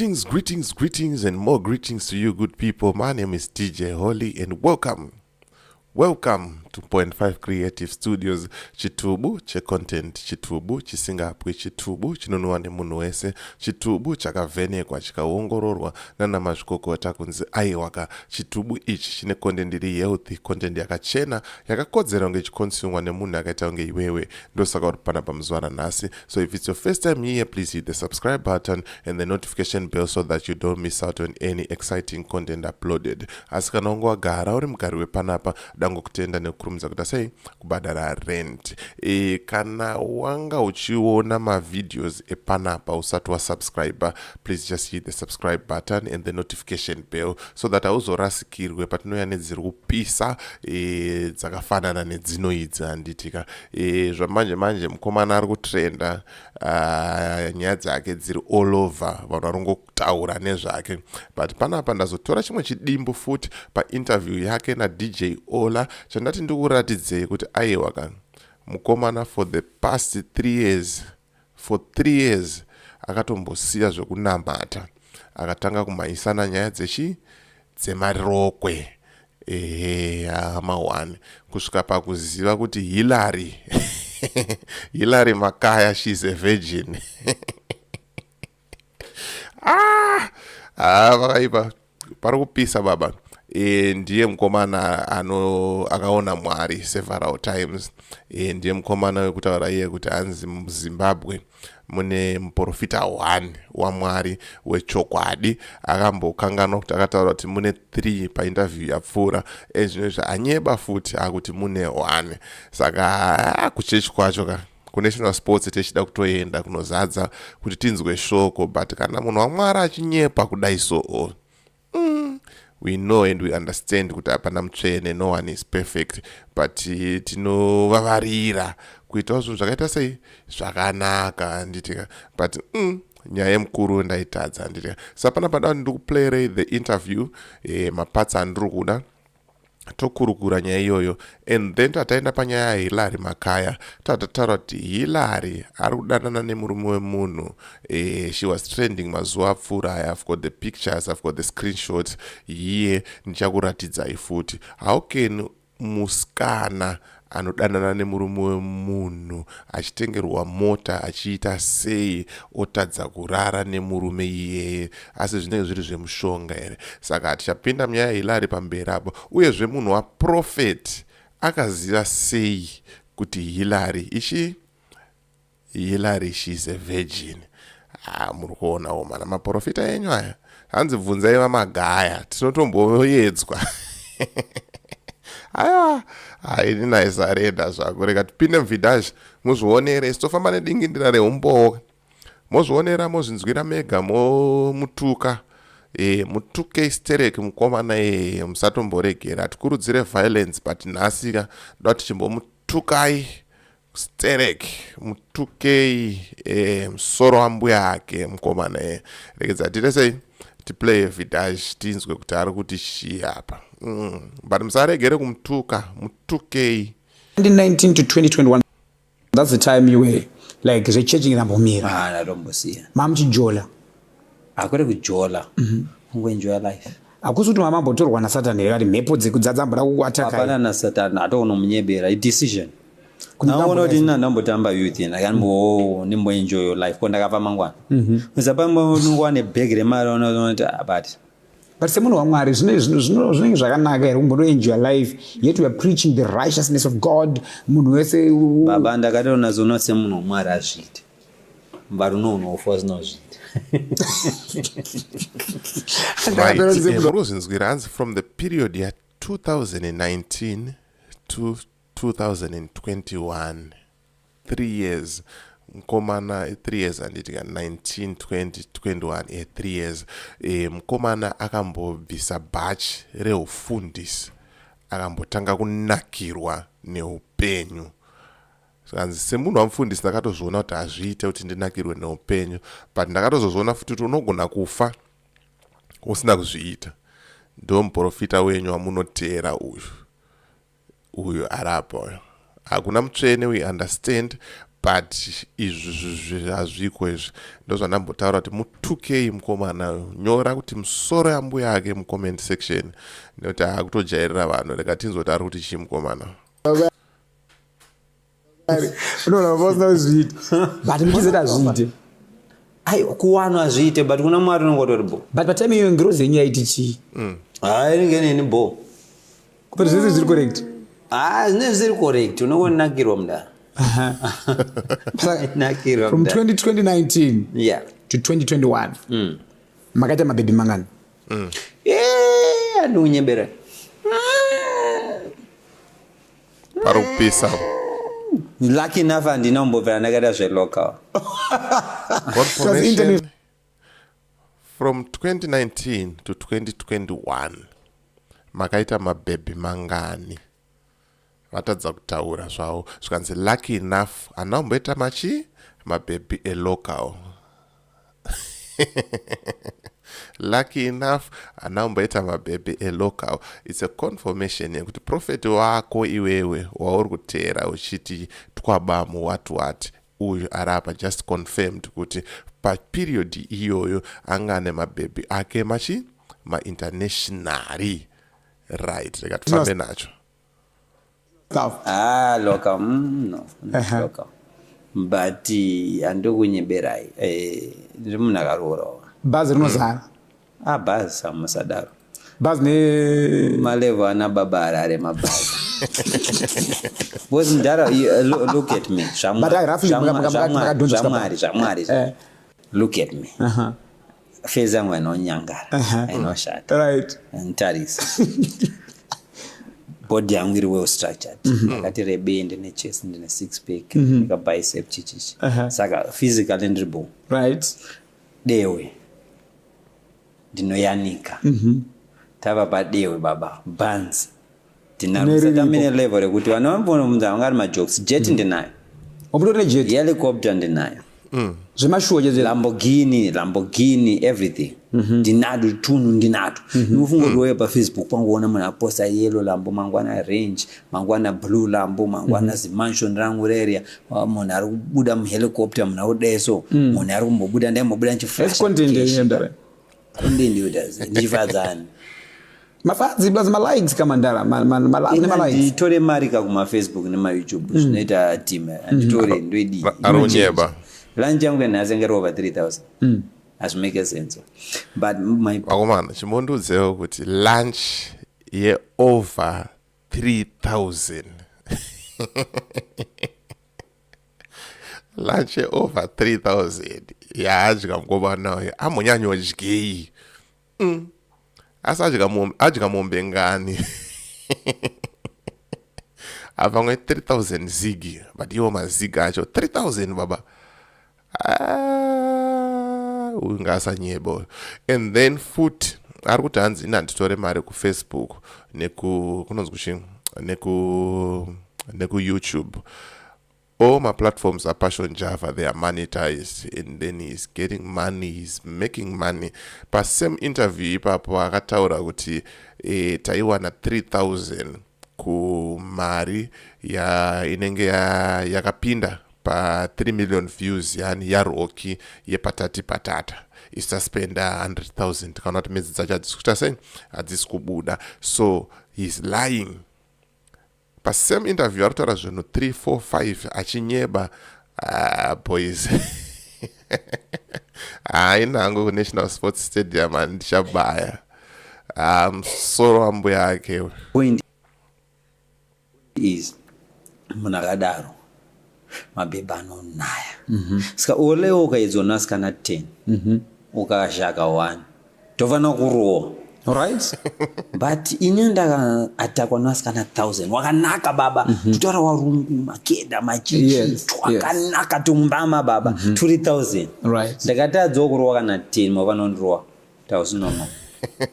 Greetings, greetings, greetings, and more greetings to you, good people. My name is DJ Holly, and welcome to 0.5 Creative Studios. Chitubu che content, chitubu chisingapwe, chitubu chinonwa nemunhu wese, chitubu chakavhenekwa chikaongororwa nana mazvikokota kunzi aiwaka. Chitubu ichi chine content iri healthy, content yakachena, yakakodzera kunge chikonsumwa nemunhu akaita kunge iwewe. Ndosaka uri panapa muzuva ranhasi. So if it's your first time here, please hit the subscribe button and the notification bell so that you don't miss out on any exciting content uploaded. Asi kana unge wagara uri mugari wepanapa, dango kutenda nekurumidza kuti sei kubhadhara rent. Kana wanga uchiona mavideos epanapa usati wasubscriber, please just hit the subscribe button and the notification bell so that hauzorasikirwe patinouya nedziri kupisa dzakafanana nedzinoidzi handitika. Zvamanje manje mukomana ari kutrenda nyaya dzake dziri all over, vanhu vari kutaura nezvake. But panapa ndazotora chimwe chidimbu futi painterview yake naDJ Ola chandati ndikuratidzei kuti aiwa mukomana for the past 3 years akatombosiya zvekunamata akatanga kumaisana nyaya dzemarokwe ama1 kusvika pakuziva kuti Hilary Makaya, she's a virgin. Vakaipa pari kupisa baba. Ndiye mukomana akaona Mwari several times. Ndiye mukomana wekutaura iye kuti hanzi muZimbabwe mune muprofita 1 waMwari wechokwadi. Akambokanganwa kuti akataura kuti mune 3 painterview yapfuura. Ezvinozva Achinyepa futi akuti mune 1. Saka kuchechi kwacho kunational sports techida kutoenda kunozadza kuti tinzwe shoko, but kana munhu waMwari Achinyepa kudai so we know and we understand kuti hapana mutsvene, no one is perfect, but tinovavarira kuitawo zvinhu zvakaita sei zvakanaka handitika, but nyaya yemukuru ndaitadza handitika. Saka panapa ndiri kuplayere the interview, mapatsi andiri kuda tokurukura nyaya iyoyo, and then tataenda panyaya yaHilary Makaya tatataura kuti Hilary ari kudanana nemurume wemunhu. She was trending mazuva apfuura. I've got the pictures, I've got the screenshots. Ndichakuratidzai futi. How can musikana anodanana nemurume wemunhu achitengerwa mota achiita sei otadza kurara nemurume iyeye? Asi zvinenge zviri zvemushonga here. Saka tichapinda munyaya yaHilary pamberi apo. Uyezve munhu waprofeti akaziva sei kuti Hilary she's a virgin. Muri kuonawo mana maprofita enyu aya. Hanzi bvunzai vaMakaya, tinotomboyedzwa. Aiwa, ini naisarenda zvako. Rega tipinde muvhidhazi muzvionere, sitofamba nedingindira reumboka. Mozvionera, mozvinzwira mega, mutuka. Mutuke istereki mukomana musatomboregera. Tikurudzire violence, but nhasika ndoda tichimbomutukai stereki, mutukei musoro wambuya ake mukomana regedza tite sei tiplay vidhazi tinzwe kuti ari kuti shii apa. But musaregere kumutuka, mutukei. 2019 to 2021, that's the time you were like rechanging nambomira. Natombosiya. Mamuchijola. Akwere kujola. Enjoy life. Akusi kuti mamambotorwa naSatani here kuti mhepo dzekudzadzambura kukuataka. Hapana naSatani, atoona munyebera, a decision. Naona kuti ndambotamba youth ndakambo nimboenjoy your life kondakava mangwana. Musapamba unongwane bag remari unoona abati. But semunhu waMwari zvinenge zvakanaka here kumboenjoy life, yet we are preaching the righteousness of God. Munhu wese baba ndakatoona zona semunhu waMwari azviti. Mbari unoona ofos nozviti. Right. From the period ya 2019 to 2021, 3 years. Mkomana 3 years handitika 19, 20, 21, 3 years. Mkomana akambobvisa bhachi reufundisi, akambotanga kunakirwa neupenyu. Semunhu wamufundisi ndakatozviona kuti hazviite kuti ndinakirwe neupenyu, but ndakatozozviona futi kuti unogona kufa usina kuzviita. Ndo muprofita wenyu wamunoteera uyu arapo. Hakuna mutsvene, we understand, but izvi hazviko izvi ndozvanambotaura kuti mu2k mukomana nyora kuti musoro yambuya yake mucomment section nekuti akutojairira vanhu rega tinzoti ari kuti chii mukomana unoona vasina kuzviita but mutizeti azviite ai kuwanwa zviite but kuna mwari unongotoribo but patime iyo ngirozi yenyu yaiti chii ngenini bo but zvese zviri correct zvinenge zviri correct unongonakirwa mudaro from 2019 yeah to 2021 makaita mabhebhi mangani andiunyebera pari kupisa lucky enough andinambobvera ndakaita zvelocal confirmation from 2019 to 2021 makaita mabhebhi mangani vatadza kutaura zvavo zvikanzi lucky enough anaomboita machi mabhebhi elocal lucky enough anaomboita mabhebhi elocal. It's a confirmation yekuti profeti wako iwewe wauri kuteera uchiti twabamu what uyu arapa just confirmed kuti paperiod iyoyo angane mabhebhi ake machi internationally right reka tifambe nacho local no local but andokunyeberai ndiri munhu akaroora bhazi rinozara bhazi samusadaro bhazi ne malevo ana baba arare mabhazi because ndara look at me zvamwari look at me fezi yangu inonyangara inoshata right ntarisa body yangu iri well structured akati rebei ndine chest ndine six pack nika bicep chichichi saka physically ndiribo right dewe ndinoyanika tava padewe baba bands ndinarusatamine level rekuti vanovambona munhu angari majokes jet ndinayo omutori jet helicopter ndinayo zvemashuwa chete Lamborghini everything ndinado tunhu ndinato unofunga kuti wewe pafacebook pangoona munhu aposta yellow lambo mangwana range mangwana blue lambo mangwana zimansion rangu reria munhu ari kubuda muhelicopter munhu audeso munhu ari kumbobuda ndaimbobuda nchiflash content yendara content yodazi ndifadzani mafadzi plus malikes kamandara malikes nditore mari kakuma-facebook nema-youtube zvinoita team nditore ndoidi aronyeba lunch yangu nhasi ngeri over 3000 hazvimake sense but vakomana chimbondudzewo kuti lunch yeover 3000 lunch yeover 3000 yaadya mukomanayo amonyanyodyeyi asi adya mombe ngani apamwe 3000 zigi but iwo mazigi acho 3000 baba ungasanyebo and then futhi ari kuti hanzi ina nditore mari kufacebook kunonzi kuchi neku-youtube all my platforms are Passion Java, they are monetized and then he's getting money, he's making money. But same interview ipapo akataura kuti taiwana 3000 ku mari ya inenge yakapinda pa 3 million views yani yaroki yepatati patata isaspenda 100,000 kana kuti medzi dzacho hadzisikuita sei hadzisi kubuda, so he's lying. Pa same interview ari kutaura zvinhu 3 4 5 achinyeba boys ainango kunational sports stadium andichabaya musoro wambuya yake point is munhu akadaro mabhebha anonaya saka olewo ukaidzona sikana 10 ukashaka 1 tofanira kurowa right but ini ndakaatakwa nasikana 1000 wakanaka baba tutora warungu makeda machichi wakanaka tumbama baba 3000 right ndakatadzawo kurowa kana 10 mavanondirowa tausinono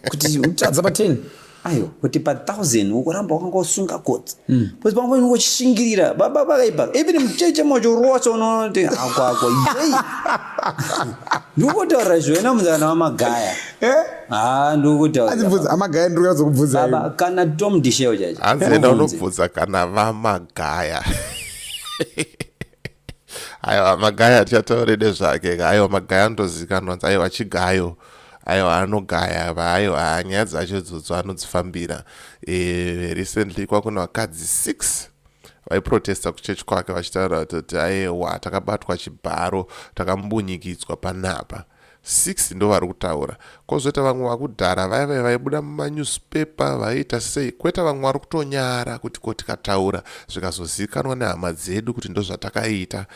kuti utadza pa 10 ayo kuti pa 1000 ukuramba wakangosunga kotsi pozi pamwe ungochishingirira baba vakaipa even mucheche mochorowa sonoti akwakwa yei ndikutaura zvena muzana waMakaya ndikutaura amagaya ndiri kuzokubvunza baba kana Tom Dishewo chacho anzenda unobvunza kana vaMakaya aiwa Makaya tichataurede zvake aiwa Makaya anotozikanwa aiwa chigayo aiwa anogaya aiwa nyaya dzacho idzodzo anodzifambira. Recently kwakuna vakadzi 6 vaiprotesta kuchechi kwake vachitaura kuti aiwa takabatwa chibharo takambunyikidzwa panapa. 6 ndo vari kutaura. Kozoita vamwe vakudhara vaiva vaibuda mumanewspaper vaiita sei, kweta vamwe vari kutonyara kuti tikataura zvikazozikanwa nehama dzedu kuti ndo zvatakaita.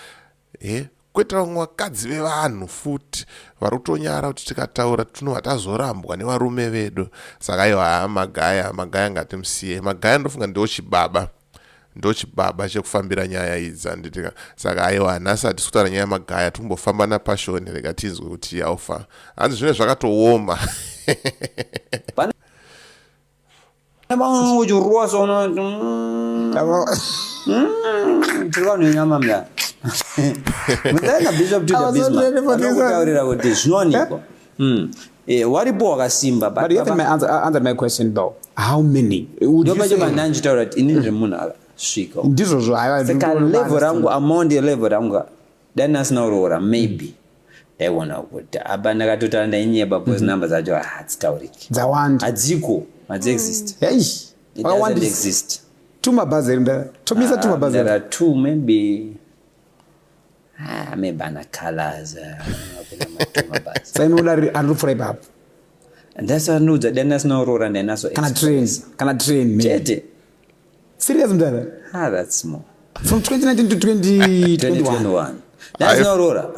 Kweta vamwe vakadzi vevanhu futi vari kutonyara kuti tikataura tunobva tazorambwa nevarume vedu. Saka aiwa Makaya ngatimusiye. Makaya ndofunga ndo chibaba chekufambira nyaya idzi handitika. Saka aiwa nhasi hatisi kutaura nyaya Makaya tikumbofamba napashoni rega tinzwe kuti yaufa. Hanzi zvine zvakatooma. Waripo wakasimba. But you haven't answered my question though. How many would you say? Ndizo zvo saka level rangu amount level rangu then asinaurora maybe aiona kuti apa ndakatotara ndainyepa because numbers dzacho hadzitauriki dzawanda hadziko exist. Hey, it doesn't exist. Tumabhazi tomisa tumabhazi. There are 2 maybe maybe ana colors sainoda ari for a and that's what no then asinaurora and then aso kana train chete. Serious mdara? That's small. From 2019 to 2021. That's not Aurora.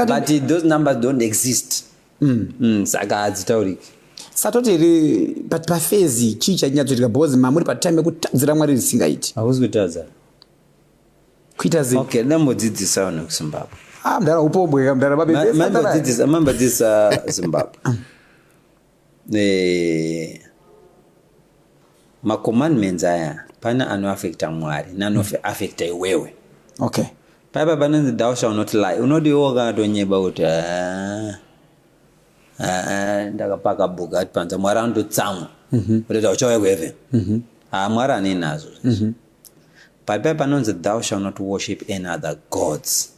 But those numbers don't exist. Saka hadzitauriki. Satoti but pafezi chicha nyatsotika because mamuri patime yekutadzira Mwari risingaiti. Hauzi kutadza. Kuita zi. Okay, lembodzidzisa vanhu kuZimbabwe. Mdara upombwe mdara babe. Mambodzidzisa Zimbabwe. Ma-commandments aya pana anoaffecta Mwari nanoaffecta iwewe. Okay. Paipa panonzi thou shall not lie. Unodiwo kanatonyeba kuti ndakapaka bhuku ati panza Mwari anototsamwa kuti uchauya kuheaven. Mwari ane nazo. Paipa panonzi thou shall not worship any other gods.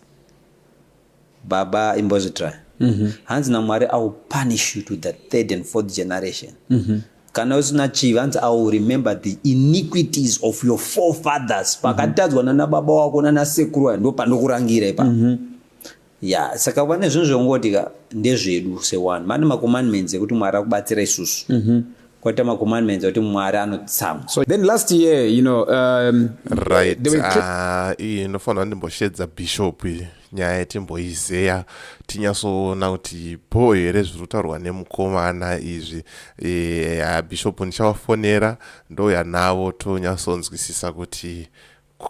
Baba imbozvitry. Hanzi naMwari I will punish you to the 3rd and 4th generation. Kana usina chivanzi I will remember the iniquities of your forefathers. Pakatadzwa nana baba wako nana sekuru ndo pandokurangira ipa. Yeah, saka pane zvinhu zvongotika ndezvedu se1. Mane ma-commandments ekuti Mwari akubatsira isusu. Kwata ma-commandments ekuti Mwari anotsamwa. So then last year, right. Inofanira ndimboshedza bishop nyaya yetimboizeya tinyasoona kuti po here zviri kutaurwa nemukomana izvi. Bishop ndichavafonera ndouya navo tonyasonzwisisa kuti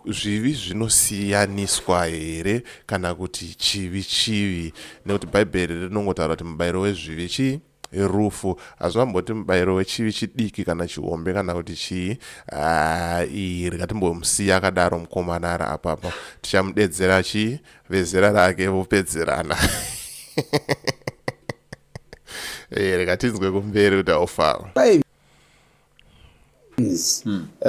zvivi zvinosiyaniswa here kana kuti chivi nekuti bhaibheri rinongotaura kuti mubayiro wezvivi chii rufu. Hazvamboti mubayiro wechivi chidiki kana chihombe kana kuti chii. Rikatimbomusiya akadaro mukomana ari apapa tichamudedzera chii vezera rake vopedzerana. Rikatinzwe kumberi kuti aufara.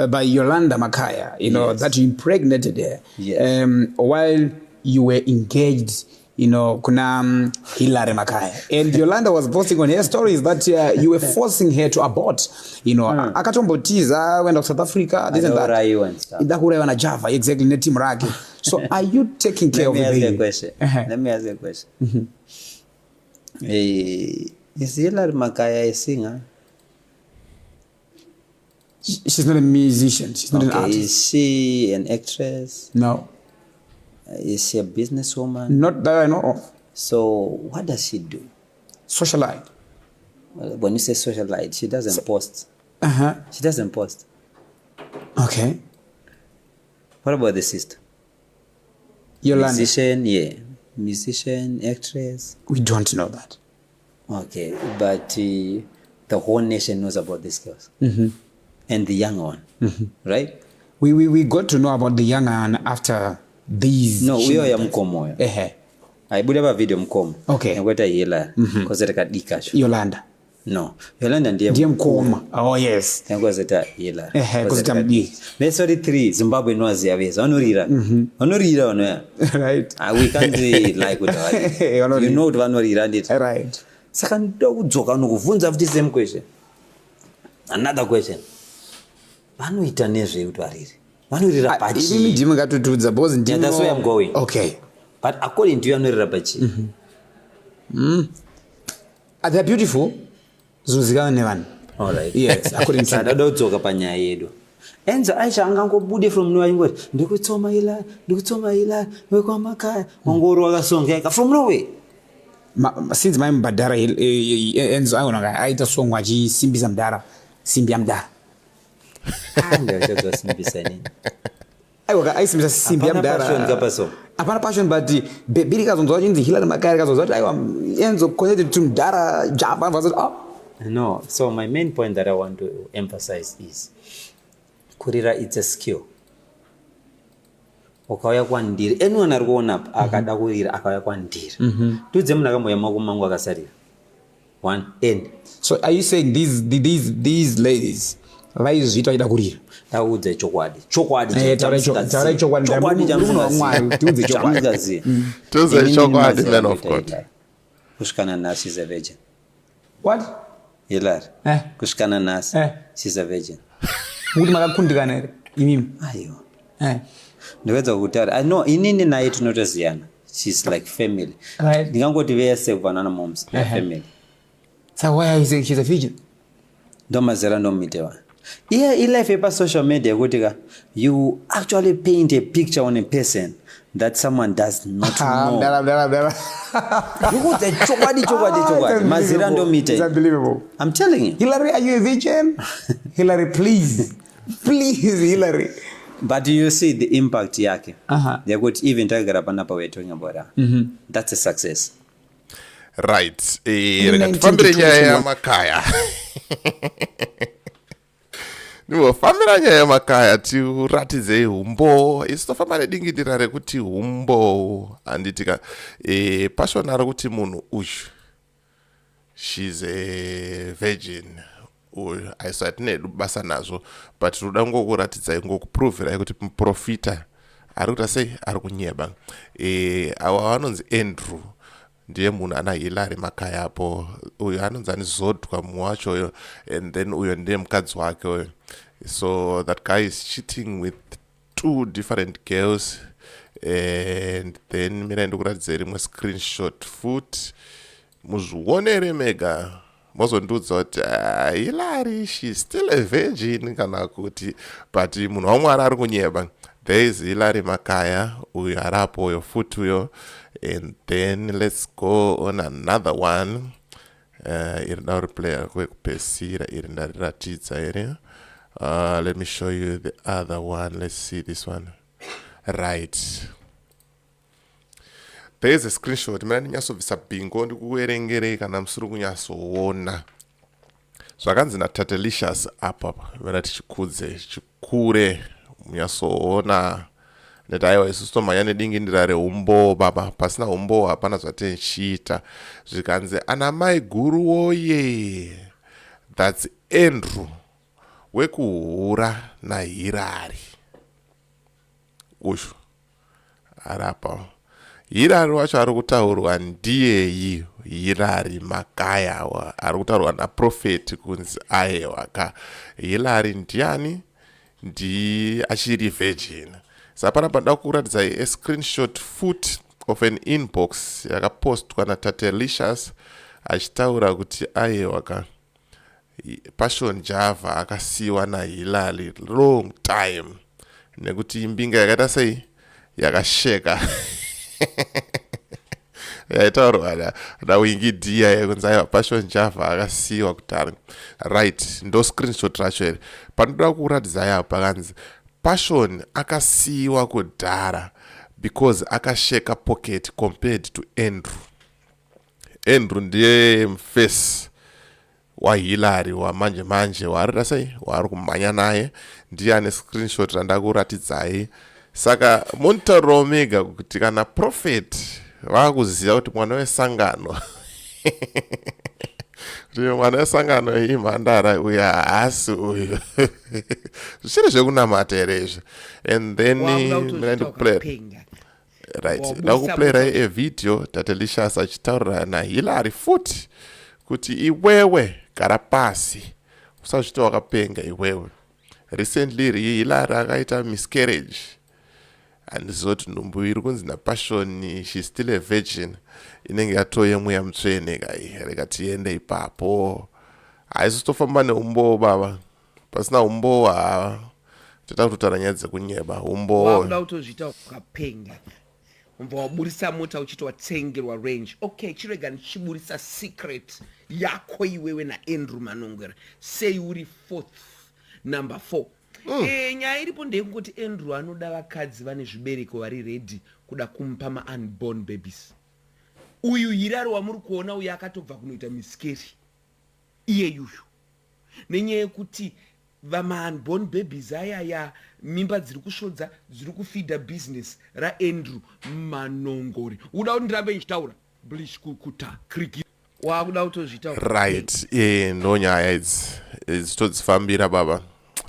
By Yolanda Makaya, yes. That you impregnated her. Yes. While you were engaged, kuna Hilary Makaya. And Yolanda was posting on her stories that you were forcing her to abort. Akatombotiza went to South Africa. This and that. Idakura na Java, exactly. Netim Raki. So are you taking care of the baby? Let me ask you a question. Is Hilary Makaya a singer? She's not a musician. She's not an artist. Is she an actress? No. Is she a businesswoman? Not that I know of. So what does she do? Socialite. Well, when you say socialite, she doesn't post. She doesn't post. Okay. What about the sister? Yolanda. Musician, yeah. Musician, actress. We don't know that. Okay, but the whole nation knows about these girls. And the young one, right? We got to know about the young one after these. No, we are mkomo. I would have a video mkomo. Okay. And what I hear, because I got Yolanda. No, Yolanda ndiye mkoma. Oh yes. Ngozeta Hillary. Kozita mbi. Let's sorry 3 Zimbabwe nozi yaveza. Vanorira. Vanorira vanoya. Right. We can't like with you know what vanorira nditi. Right. Saka ndoda kudzoka nokuvunza futi same question. Another question. Vanoita nezve kuti variri. Vanorira pachi. Even ndimi ngatotudza because ndimo. That's where I'm going. Okay. But according to you vanorira pachi. Are they beautiful? Zuzikana nevanhu. All right. Yes, according to Sada dodzoka panyaya yedu. Enza Aisha angangobude from nowhere ngoti ndikutsoma ila wekwa Makaya wangoro wakasongeka from nowhere. Since my Imhandara Enzo aona aita song wachisimbisa Mdara simbi ya Mdara. Ndio simbisa nini? Aiwa aisimbisa simbi ya Mdara. Passion kapaso. Apana passion but bebiri kazonzo wachinzi Hillary Makaya kazonzo aiwa Enzo connected to Mdara jamba was No, so my main point that I want to emphasize is kurira it's a skill. Ukauya kwandiri anyone ari kuona akada kurira akauya kwandiri. Tudze munhu akamboya makumangu akasarira. 1 end. So are you saying these ladies vaizvita ida kurira? Taudze chokwadi. Chokwadi man of God. Kushikana nasi she's a virgin. What? Hillary. Kushikana nasi she's a virgin. Kuti makakundikana here imimi. Aiwa. Ndowedza kutaura. I know inini naye tinotoziyana. She's like family. Right. Ndingangoti vese kuvanana moms family. So why are you saying she's a virgin? Ndomazera ndomitewa. Life yepa social media kuti you actually paint a picture on a person that someone does not know. Chokwadi. Mazera ndomite. It's unbelievable. I'm telling you. Hillary, are you a virgin? Hillary, please. Please, Hillary. But you see the impact yake. They could even target up and we're talking about that. That's a success. Right. Family ya Makaya. Niwo family ya Makaya tiratidze humbo. Isitofamba nedingidira rekuti humbo anditika passion ari kuti munhu uyu. She's a virgin. Aisatine basa nazo but ruda ngokuratidza ngokuprovera kuti muprofita ari kuita sei ari kunyeba. Awa vanonzi Andrew ndiye munhu ana Hillary Makaya apo. Uyu anonzi anizodwa muwacho uyo and then uyo ndiye mukadzi wake uyo. So that guy is cheating with 2 different girls and then mina ndokuratidza rimwe screenshot foot muzvionere mega. Mozondudza kuti Hillary she's still a virgin kana kuti but munhu wamwari ari kunyeba. There is Hillary Makaya uyo arapo uyo foot uyo. And then let's go on another one. Irina replay kwekupesira irina ratidza here. Let me show you the other one. Let's see this one. Right. There is a screenshot. Mina ndinyasovisa bingo ndikuerengere kana musuru kunyasoona. Zvakanzi naTatelicious apa vana tichikudze chikure munyasoona. Netaiwa isusu tomhanya nedingindira rehumbo baba pasina humbo hapana zvatenchiita. Zvikanzi ana mai guru woye. That's Andrew wekuhura naHillary. Uyu arapa. Hillary wacho ari kutaurwa ndiyeyi Hillary Makaya ari kutaurwa naprofeti kunzi aiwa ka Hillary ndiani ndi achiri virgin. Sapana panda kuratidza a screenshot foot of an inbox yakapostwa naTatelicious achitaura kuti aiwa ka Passion Java akasiwa naHillary long time nekuti imbinga yakaita sei yakasheka. Yaitaurwa nawingidiya yekunzi aiwa Passion Java akasiwa kutari. Right, ndo screenshot racho here. Panoda kuratidza yapa kanzi Passion akasiwa kudhara because akasheka pocket compared to Andrew. Andrew ndiye face waHillary wamanje warida sei wari kumhanya naye ndiye ane screenshot randakuratidzai. Saka monitoro omega kuti kana prophet vakuziva kuti mwana wesangano mwana wesangano Imhandara uya hasi uyu zviri zvekunamata here izvo. And then mina ndikuplay right ndakuplayera video Tatelicious achitaurira naHillary futi kuti iwewe gara pasi usazviti wakapenga iwewe. Recently Hillary akaita miscarriage handizoti nhumbu iri kunzi naPassion she's still a virgin inenge yatoye mweya mutsvene kai reka tiende ipapo haisi tofamba neumbowo baba pasina umbowo tota kutotara nyaya dzekunyeba umbowo wakuda kutozvita ukapenga umva waburisa mota uchiti watsengerwa range. Okay, chirega ndichiburisa secret yako iwewe naAndrew Manongera sei uri 4th number 4. Nyaya iripo ndeyekuti Andrew anoda vakadzi vane zvibereko vari ready kuda kumupa ma-unborn babies. Uyu Hillary wamuri kuona uyu akatobva kunoita miskeri iye yuyu nenyaya yekuti vama-unborn babies ayaya mimba dziri kusvodza dziri kufeeda business raAndrew Manongori. Uda kuti ndirambe ndichitaura blish kukuta kriki wakuda kutozvitaura right ndo nyaya idzi todzifambira baba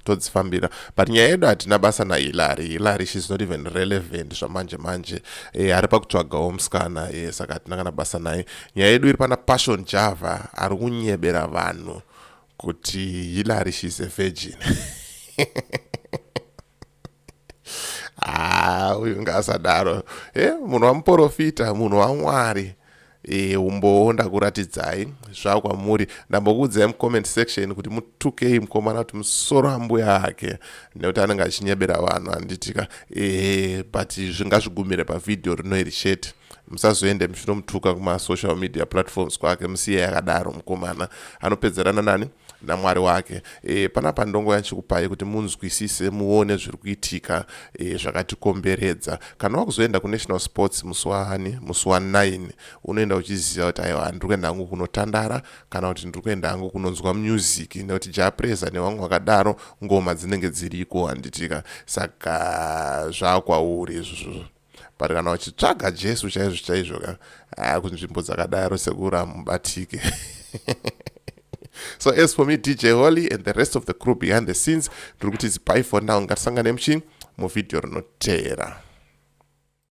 todzifambira. But nyaya yedu hatina basa naHillary she's not even relevant zvamanje manje ari pakutsvagawo musikana saka hatina kana basa naye. Nyaya yedu iri pana Passion Java ari kunyebera vanhu kuti Hillary she's a virgin. Uyu ngasadaro munhu wamuprofita munhu waMwari. Umbowo ndakuratidzai zvakwamuri ndambokuudzai mucomment section kuti mutukei mukomana kuti musoro ambuya ake nekuti anenge achinyebera vanhu handitika but zvingazvigumire pavidhio rino iri chete. Musazoende muchinomutuka kuma-social media platforms kwake, musiye yakadaro mukomana anopedzerana nani naMwari wake. Panapa ndongoya ndichikupai kuti munzwisise muone zviri kuitika zvakatikomberedza. Kana wakuzoenda kuNational Sports musi wa 9 unoenda uchiziva kuti aiwa ndiri kuenda hangu kunotandara kana kuti ndiri kuenda hangu kunonzwa music nekuti japreza nevamwe vakadaro ngoma dzinenge dziriko handitika. Saka zvakwauri izvozvo. But kana uchitsvaga Jesu chaizvo kunzvimbo dzakadaro sekura mubatike. So as for me, DJ Holly and the rest of the crew behind the scenes, ndiri kuti bye for now. Ngatisangane muvidhio rinotevera.